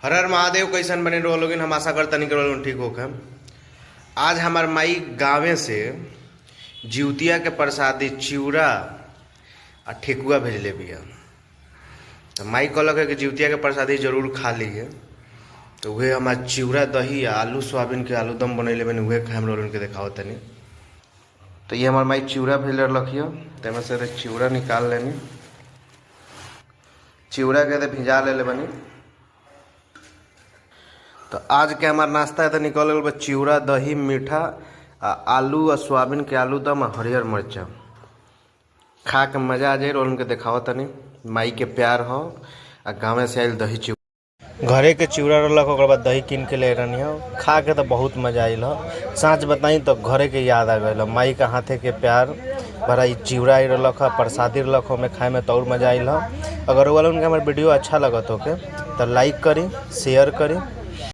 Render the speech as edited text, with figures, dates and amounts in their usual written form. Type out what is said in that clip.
हर हर महादेव। कैसन बने रहो लोगिन, हम आशा करता नहीं करो ठीक होकर। आज हमार माई गाँवे से जिउतिया के प्रसादी चिवड़ा आ ठेकुआ भेजले बिया। तो माई कहलक है कि जिउतिया के प्रसादी जरूर खा लीजिए। तो वह हमार चिवड़ा दही आलू सोयाबीन के आलूदम बनैले बनी, वह खाए हम लोगन के देखाओ तनी। तो ये हमार माई चिवड़ा भेजले रखियो, तेमें से चिवड़ा निकाल लेनी। चिवड़ा के भिजा ले बनी। तो आज के हमार नाश्ता है तो निकल गल चिवड़ा दही मीठा आलू और सोयाबीन के आलूदम हरियर मिर्चा। खा के मजा आ जाए और उनके देखाओ तनी। माई के प्यार हो आ गाँव से आयल दही चिवड़ा, घरे के चिवड़ा रख बाद दही कीन के ले रही हो। खा के तो बहुत मजा आयल हो। साँच बताई तो घरे के याद आ गए। माई का हाथे के प्यार बड़ा चिवड़ा रख प्रसादी रख में खाए में तो और मजा आयल हो। अगर वो उनके हमारे वीडियो अच्छा लगत हो के तो लाइक करी, शेयर करी।